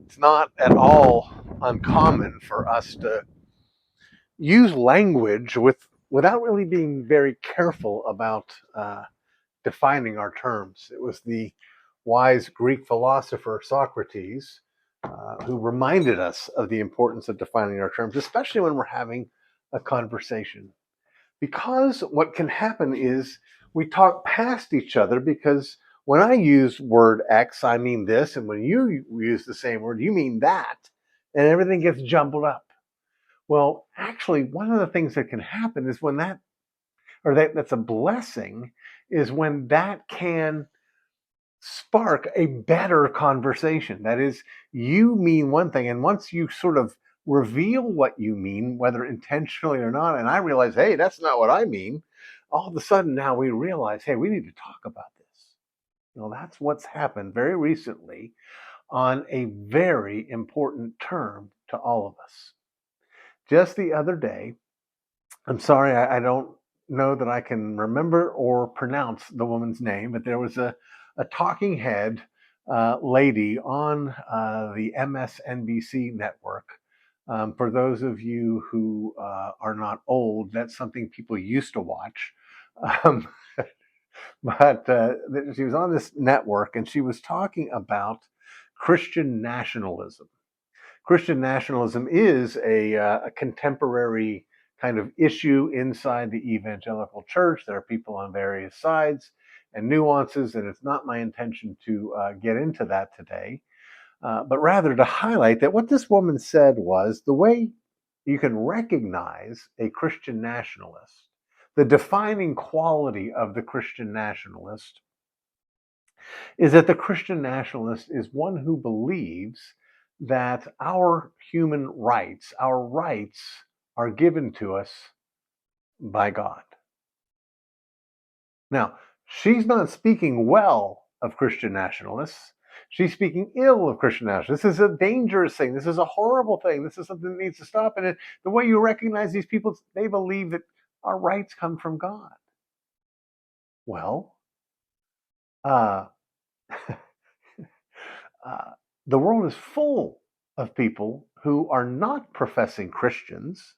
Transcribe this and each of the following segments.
It's not at all uncommon for us to use language without really being very careful about defining our terms. It was the wise Greek philosopher Socrates who reminded us of the importance of defining our terms, especially when we're having a conversation. Because what can happen is we talk past each other because when I use word X, I mean this, and when you use the same word, you mean that, and everything gets jumbled up. Well, actually, one of the things that can happen is when that's a blessing, is when that can spark a better conversation. That is, you mean one thing, and once you sort of reveal what you mean, whether intentionally or not, and I realize, hey, that's not what I mean, all of a sudden now we realize, hey, we need to talk about this. That's what's happened very recently on a very important term to all of us. Just the other day, I'm sorry, I don't know that I can remember or pronounce the woman's name, but there was a talking head lady on the MSNBC network. For those of you who are not old, that's something people used to watch. Um, but she was on this network and she was talking about Christian nationalism. Christian nationalism is a contemporary kind of issue inside the evangelical church. There are people on various sides and nuances, and it's not my intention to get into that today, but rather to highlight that what this woman said was the way you can recognize a Christian nationalist, the defining quality of the Christian nationalist is that the Christian nationalist is one who believes that our rights are given to us by God. Now, she's not speaking well of Christian nationalists. She's speaking ill of Christian nationalists. This is a dangerous thing. This is a horrible thing. This is something that needs to stop. And the way you recognize these people, they believe that our rights come from God. Well, uh, uh, the world is full of people who are not professing Christians,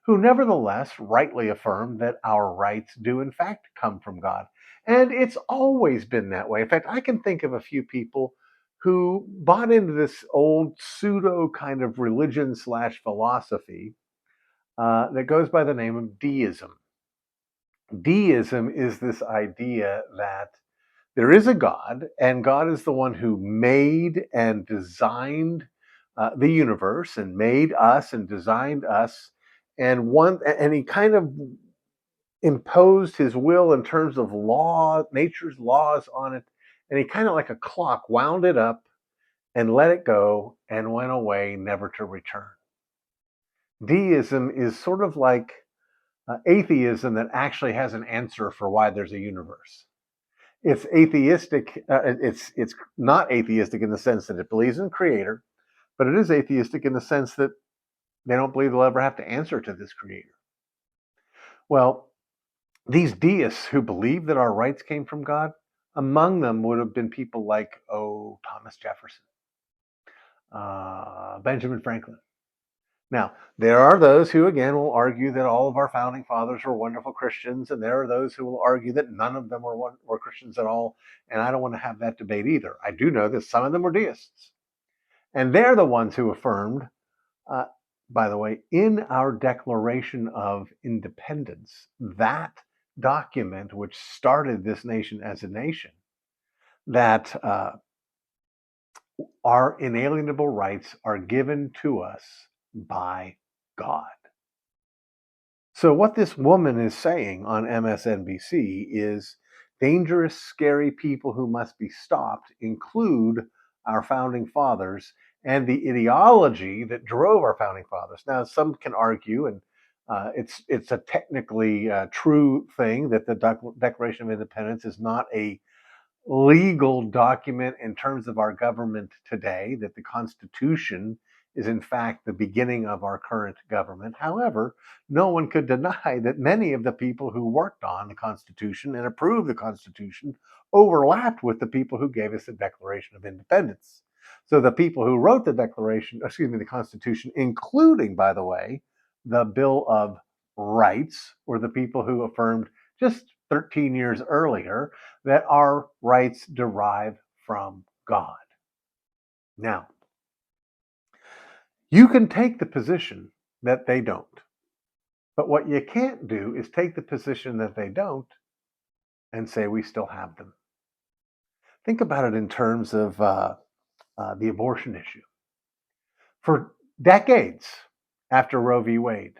who nevertheless rightly affirm that our rights do in fact come from God. And it's always been that way. In fact, I can think of a few people who bought into this old pseudo kind of religion slash philosophy that goes by the name of deism. Deism is this idea that there is a God, and God is the one who made and designed the universe, and made us, and designed us, and he kind of imposed his will in terms of law, nature's laws on it, and he kind of like a clock wound it up and let it go and went away, never to return. Deism is sort of like atheism that actually has an answer for why there's a universe. It's atheistic. It's not atheistic in the sense that it believes in creator, but it is atheistic in the sense that they don't believe they'll ever have to answer to this creator. Well, these deists who believe that our rights came from God, among them would have been people like, Thomas Jefferson, Benjamin Franklin. Now, there are those who, again, will argue that all of our founding fathers were wonderful Christians, and there are those who will argue that none of them were Christians at all, and I don't want to have that debate either. I do know that some of them were deists, and they're the ones who affirmed, uh, by the way, in our Declaration of Independence, that document which started this nation as a nation, that our inalienable rights are given to us by God. So, what this woman is saying on MSNBC is dangerous, scary people who must be stopped include our founding fathers and the ideology that drove our founding fathers. Now, some can argue, and it's a technically true thing, that the Declaration of Independence is not a legal document in terms of our government today, that the Constitution is in fact the beginning of our current government. However, no one could deny that many of the people who worked on the Constitution and approved the Constitution overlapped with the people who gave us the Declaration of Independence. So the people who wrote the Constitution, including, by the way, the Bill of Rights, were the people who affirmed just 13 years earlier that our rights derive from God. Now, you can take the position that they don't. But what you can't do is take the position that they don't and say we still have them. Think about it in terms of the abortion issue. For decades after Roe v. Wade,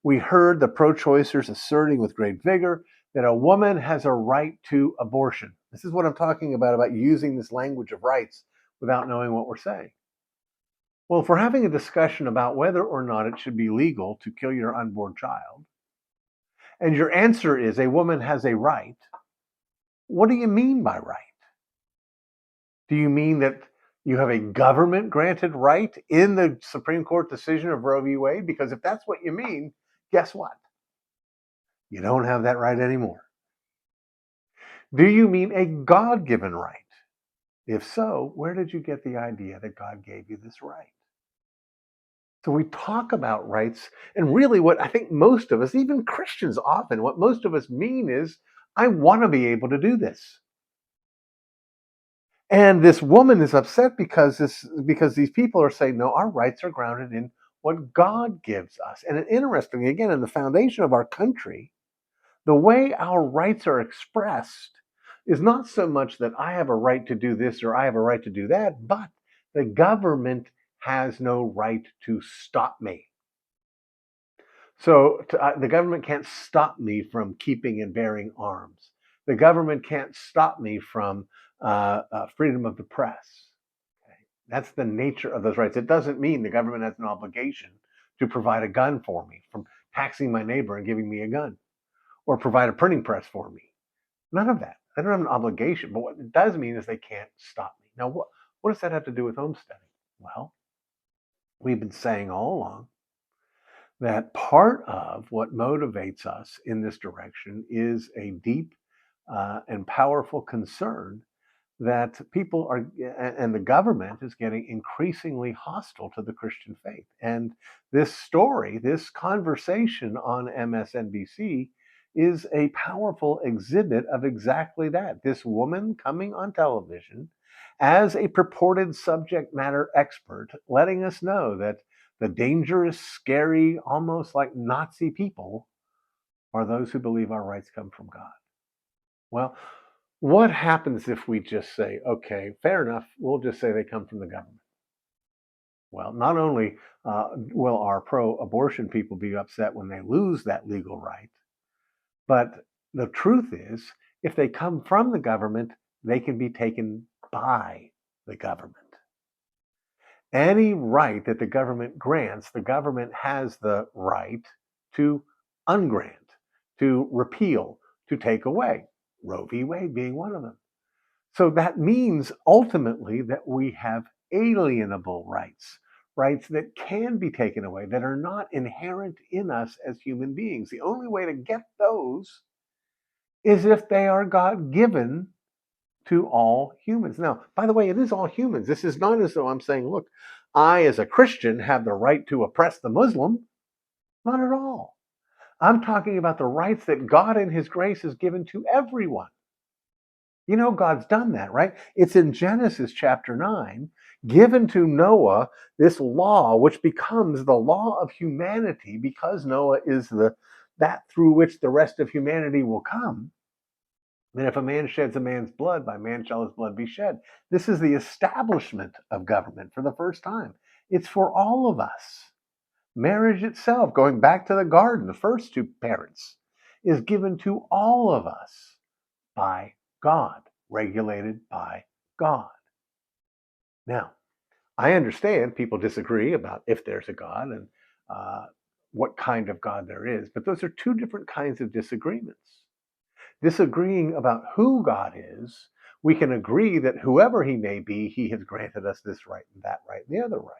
we heard the pro-choicers asserting with great vigor that a woman has a right to abortion. This is what I'm talking about using this language of rights without knowing what we're saying. Well, if we're having a discussion about whether or not it should be legal to kill your unborn child, and your answer is a woman has a right, what do you mean by right? Do you mean that you have a government granted right in the Supreme Court decision of Roe v. Wade? Because if that's what you mean, guess what? You don't have that right anymore. Do you mean a God-given right? If so, where did you get the idea that God gave you this right? So we talk about rights, and really what I think most of us, even Christians often, what most of us mean is, I want to be able to do this. And this woman is upset because these people are saying, no, our rights are grounded in what God gives us. And interestingly, again, in the foundation of our country, the way our rights are expressed is not so much that I have a right to do this or I have a right to do that, but the government has no right to stop me. So the government can't stop me from keeping and bearing arms. The government can't stop me from freedom of the press. Okay? That's the nature of those rights. It doesn't mean the government has an obligation to provide a gun for me, from taxing my neighbor and giving me a gun, or provide a printing press for me. None of that. They don't have an obligation. But what it does mean is they can't stop me. Now, what does that have to do with homesteading? Well, we've been saying all along that part of what motivates us in this direction is a deep and powerful concern that people are, and the government is getting increasingly hostile to the Christian faith. And this story, this conversation on MSNBC, is a powerful exhibit of exactly that. This woman coming on television as a purported subject matter expert, letting us know that the dangerous, scary, almost like Nazi people are those who believe our rights come from God. Well, what happens if we just say, okay, fair enough, we'll just say they come from the government? Well, not only will our pro-abortion people be upset when they lose that legal right, but the truth is, if they come from the government, they can be taken by the government. Any right that the government grants, the government has the right to ungrant, to repeal, to take away. Roe v. Wade being one of them. So that means ultimately that we have alienable rights, rights that can be taken away, that are not inherent in us as human beings. The only way to get those is if they are God-given to all humans. Now, by the way, it is all humans. This is not as though I'm saying, look, I as a Christian have the right to oppress the Muslim. Not at all. I'm talking about the rights that God in his grace has given to everyone. You know, God's done that, right? It's in Genesis chapter 9, given to Noah this law, which becomes the law of humanity because Noah is that through which the rest of humanity will come. And if a man sheds a man's blood, by man shall his blood be shed. This is the establishment of government for the first time. It's for all of us. Marriage itself, going back to the garden, the first two parents, is given to all of us by God, regulated by God. Now, I understand people disagree about if there's a God and what kind of God there is, but those are two different kinds of disagreements. Disagreeing about who God is, we can agree that whoever he may be, he has granted us this right and that right and the other right.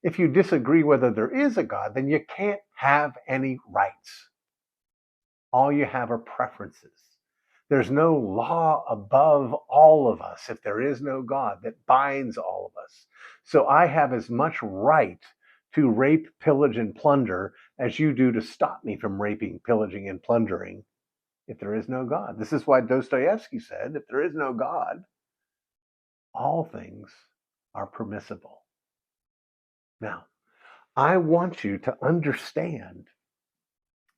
If you disagree whether there is a God, then you can't have any rights. All you have are preferences. There's no law above all of us if there is no God that binds all of us. So I have as much right to rape, pillage, and plunder as you do to stop me from raping, pillaging, and plundering if there is no God. This is why Dostoevsky said, if there is no God, all things are permissible. Now, I want you to understand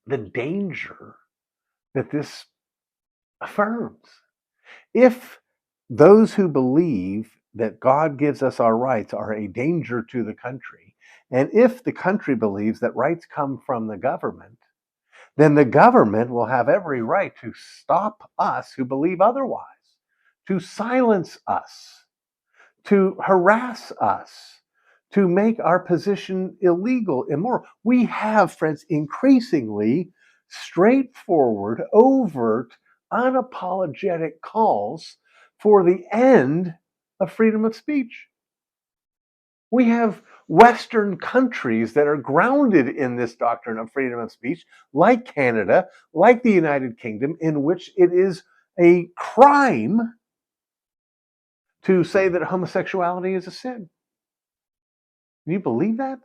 the danger that this affirms. If those who believe that God gives us our rights are a danger to the country, and if the country believes that rights come from the government, then the government will have every right to stop us who believe otherwise, to silence us, to harass us, to make our position illegal, immoral. We have, friends, increasingly straightforward, overt, unapologetic calls for the end of freedom of speech. We have Western countries that are grounded in this doctrine of freedom of speech, like Canada, like the United Kingdom, in which it is a crime to say that homosexuality is a sin. Can you believe that?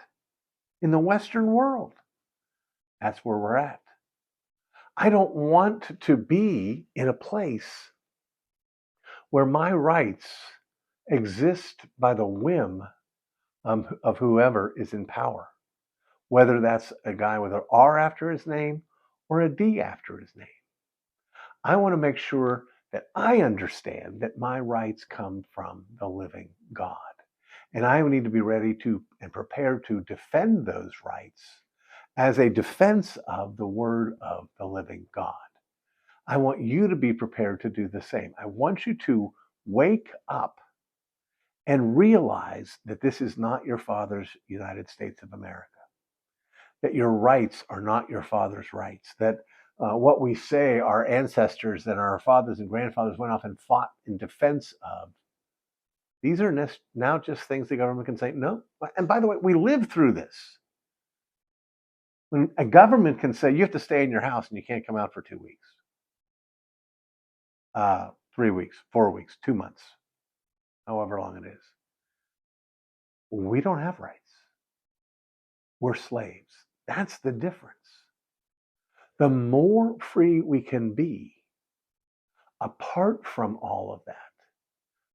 In the Western world, that's where we're at. I don't want to be in a place where my rights exist by the whim of whoever is in power, whether that's a guy with an R after his name or a D after his name. I want to make sure that I understand that my rights come from the living God. And I need to be ready to and prepared to defend those rights as a defense of the word of the living God. I want you to be prepared to do the same. I want you to wake up and realize that this is not your father's United States of America, that your rights are not your father's rights, that what we say our ancestors and our fathers and grandfathers went off and fought in defense of, these are now just things the government can say, no. And by the way, we lived through this. When a government can say you have to stay in your house and you can't come out for 2 weeks, 3 weeks, 4 weeks, 2 months, however long it is, we don't have rights. We're slaves. That's the difference. The more free we can be apart from all of that,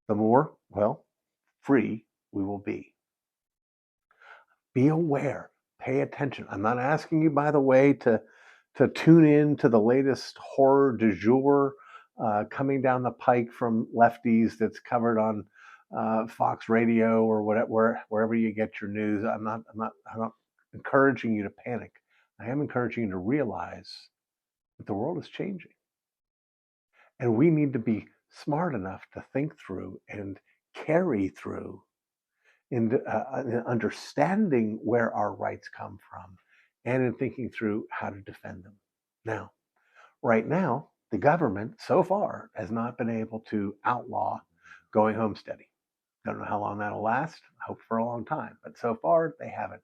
the more, well, free we will be. Be aware, pay attention. I'm not asking you, by the way, to tune in to the latest horror du jour coming down the pike from lefties that's covered on Fox Radio or whatever, wherever you get your news. I'm not encouraging you to panic. I am encouraging you to realize that the world is changing. And we need to be smart enough to think through and carry through in understanding where our rights come from and in thinking through how to defend them. Now, right now, the government so far has not been able to outlaw going homesteading. Don't know how long that'll last. I hope for a long time, but so far they haven't.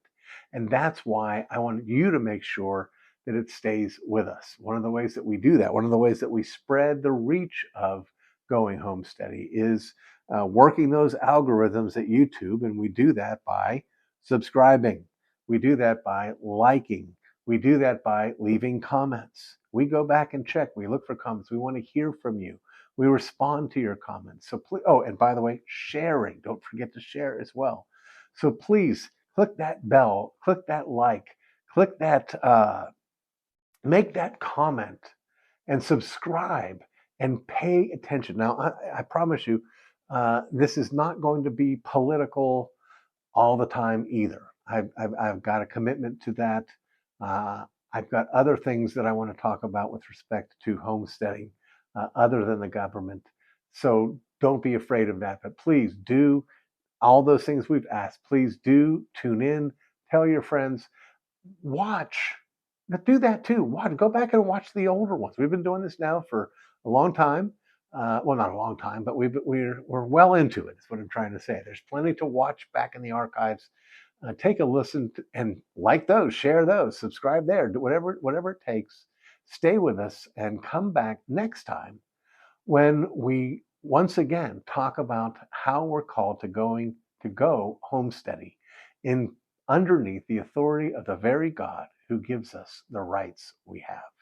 And that's why I want you to make sure that it stays with us. One of the ways that we do that, one of the ways that we spread the reach of going homesteading is working those algorithms at YouTube. And we do that by subscribing. We do that by liking. We do that by leaving comments. We go back and check. We look for comments. We want to hear from you. We respond to your comments. So please, oh, and by the way, sharing. Don't forget to share as well. So please click that bell, click that like, click that, make that comment and subscribe and pay attention. Now, I promise you, this is not going to be political all the time either. I've got a commitment to that. I've got other things that I want to talk about with respect to homesteading other than the government. So don't be afraid of that. But please do all those things we've asked. Please do tune in, tell your friends, watch. Do that too. Go back and watch the older ones. We've been doing this now for a long time. Well, not a long time, but we're well into it. Is what I'm trying to say. There's plenty to watch back in the archives. Take a listen and like those, share those, subscribe there, do whatever it takes. Stay with us and come back next time when we once again talk about how we're called to go homesteady in underneath the authority of the very God who gives us the rights we have.